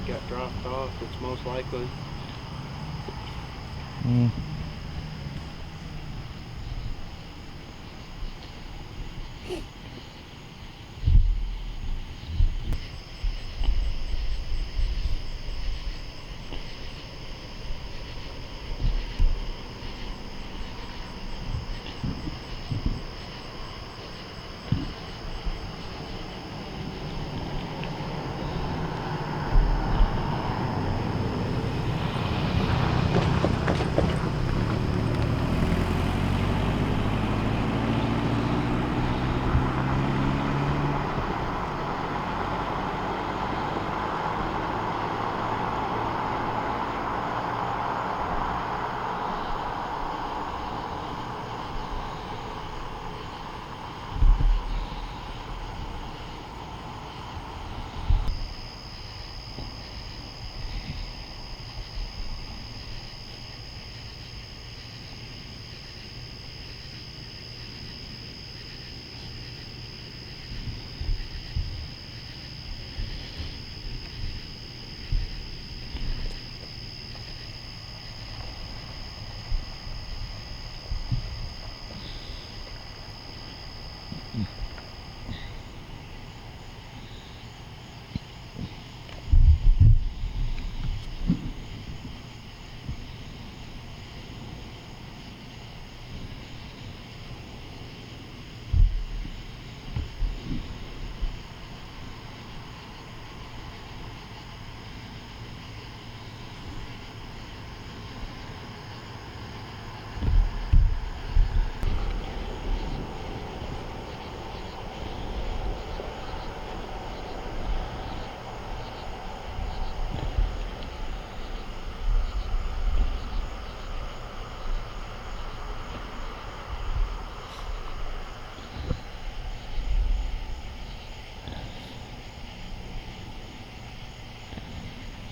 got dropped off, it's most likely.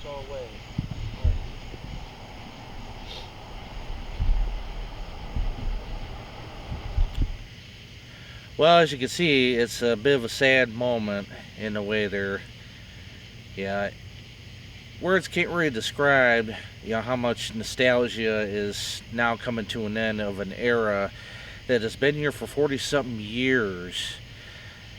Away. Well, as you can see, it's a bit of a sad moment in the way there. Yeah, words can't really describe, how much nostalgia is now coming to an end of an era that has been here for 40-something years.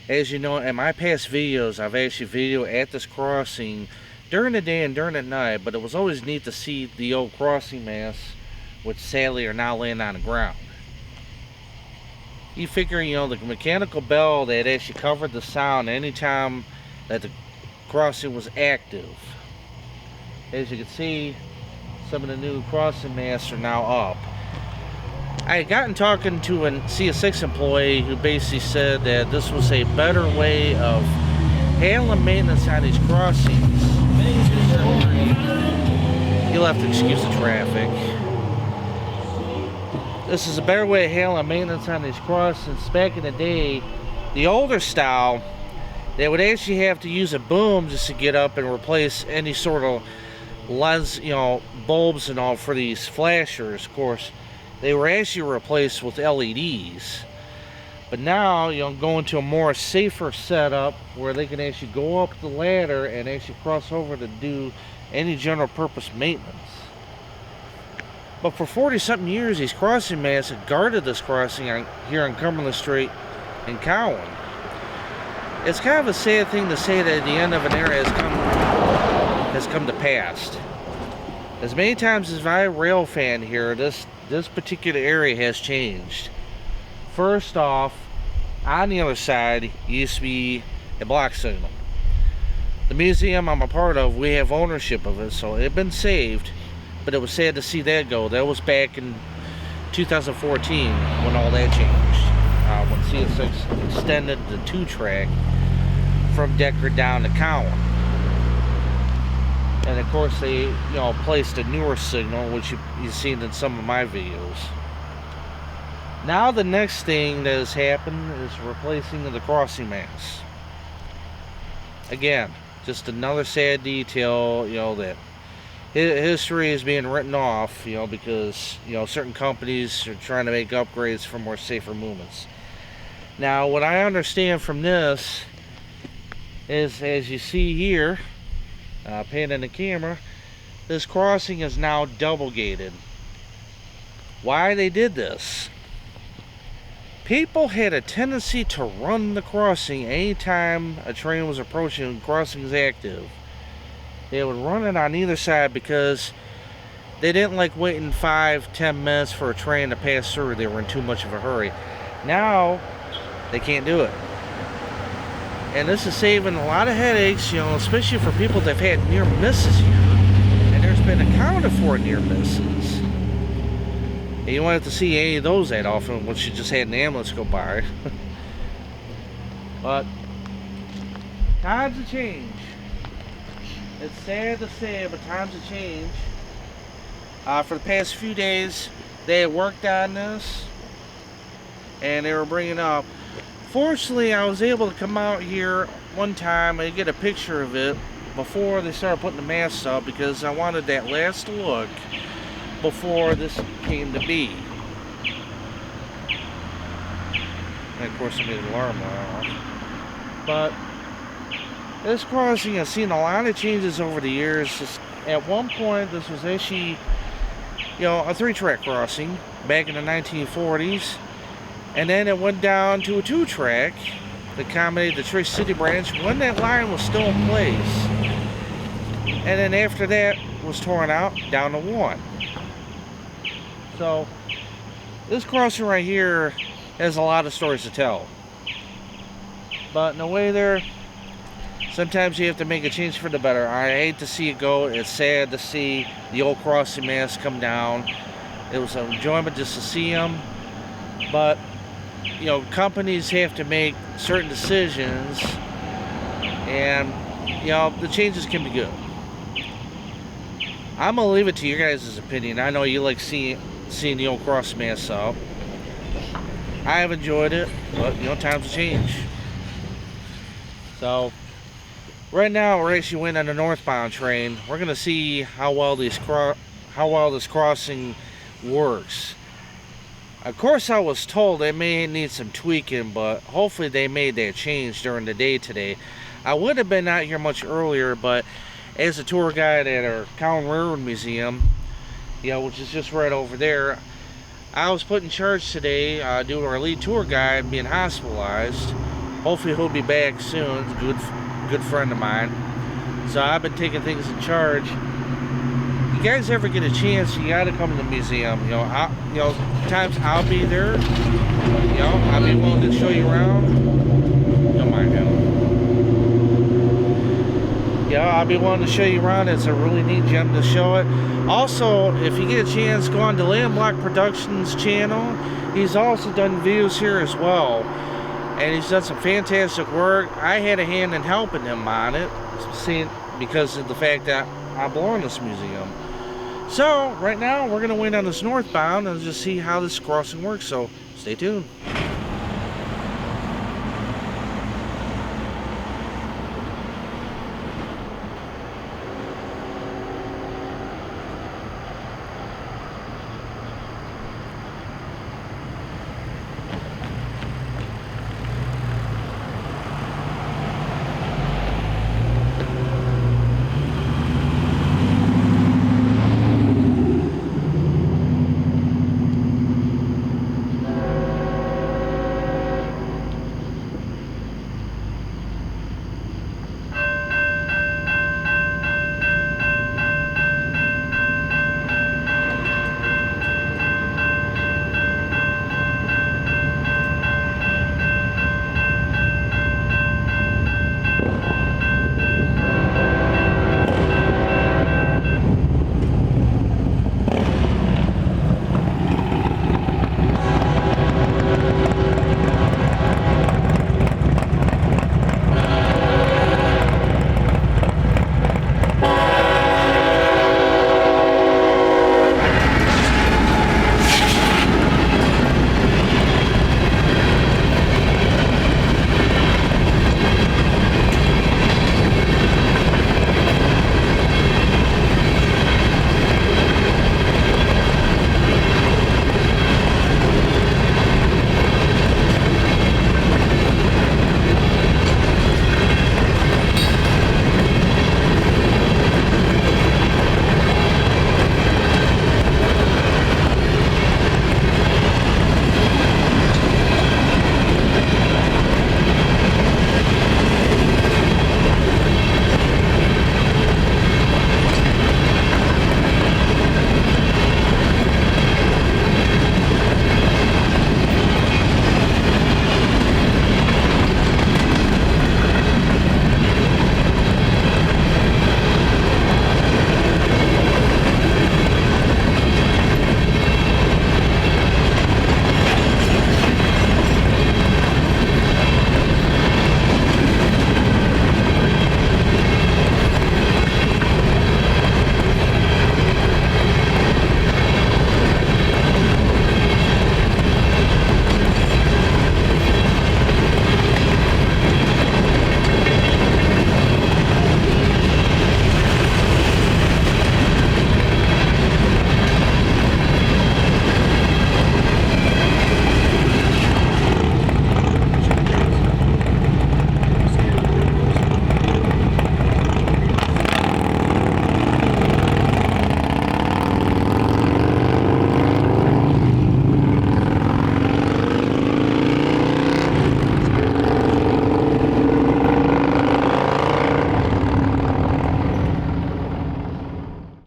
As you know, in my past videos, I've actually videoed at this crossing during the day and during the night, but it was always neat to see the old crossing masts, which sadly are now laying on the ground. You figure, the mechanical bell that actually covered the sound anytime that the crossing was active. As you can see, some of the new crossing masts are now up. I had gotten talking to a CS6 employee who basically said that this was a better way of handling maintenance on these crossings. You'll have to excuse the traffic. This is a better way of handling maintenance on these crossings. Back in the day, the older style, they would actually have to use a boom just to get up and replace any sort of lens, bulbs and all for these flashers. Of course, they were actually replaced with LEDs. But now, going to a more safer setup where they can actually go up the ladder and actually cross over to do any general purpose maintenance. But for 40-something years, these crossing masts have guarded this crossing here on Cumberland St in Cowan. It's kind of a sad thing to say that the end of an era has come to pass. As many times as I rail fan here, this particular area has changed. First off, on the other side used to be a block signal. The museum I'm a part of, we have ownership of it, so it had been saved. But it was sad to see that go. That was back in 2014 when all that changed. When CS6 extended the 2-track from Decker down to Cowan. And of course they, placed a newer signal, which you've seen in some of my videos. Now the next thing that has happened is replacing the crossing masts. Again, just another sad detail, that history is being written off, because, certain companies are trying to make upgrades for more safer movements. Now, what I understand from this is, as you see here, Panning the camera, this crossing is now double gated. Why they did this? People had a tendency to run the crossing anytime a train was approaching and the crossing is active. They would run it on either side because they didn't like waiting 5-10 minutes for a train to pass through. They were in too much of a hurry. Now they can't do it. And this is saving a lot of headaches, you know, especially for people that have had near misses here. And there's been accounted for near misses. And you won't have to see any of those that often once you just had an ambulance go by. But times have changed. It's sad to say, but times have changed. For the past few days, they had worked on this, and they were bringing up. Fortunately, I was able to come out here one time and get a picture of it before they started putting the masts up, because I wanted that last look before this came to be. And of course I made an alarm off. But this crossing has seen a lot of changes over the years. At one point this was actually, you know, a 3-track crossing back in the 1940s, and then it went down to a 2-track to accommodate the Trace City branch when that line was still in place, and then after that was torn out down to 1. So this crossing right here has a lot of stories to tell. But in a way there, sometimes you have to make a change for the better. I hate to see it go. It's sad to see the old crossing masts come down. It was an enjoyment just to see them. But, you know, companies have to make certain decisions, and, you know, the changes can be good. I'm going to leave it to your guys' opinion. I know you like seeing the old cross masts up. I have enjoyed it, but, you know, times have changed. So right now we're actually waiting on the northbound train. We're gonna see how well this crossing works. Of course, I was told they may need some tweaking, but hopefully they made that change during the day today. I would have been out here much earlier, but as a tour guide at our Cowan Railroad Museum, you know, which is just right over there, I was put in charge today due to our lead tour guide being hospitalized. Hopefully he'll be back soon. He's a good friend of mine. So I've been taking things in charge. You guys ever get a chance, you gotta come to the museum. You know, times I'll be there. You know, I'll be willing to show you around. Don't mind him. Yeah, I'll be willing to show you around. It's a really neat gem to show it. Also, if you get a chance, go on to TrainNut Productions channel. He's also done videos here as well, and he's done some fantastic work. I had a hand in helping him on it, because of the fact that I belong to this museum. So right now we're gonna wait on this northbound and just see how this crossing works. So stay tuned.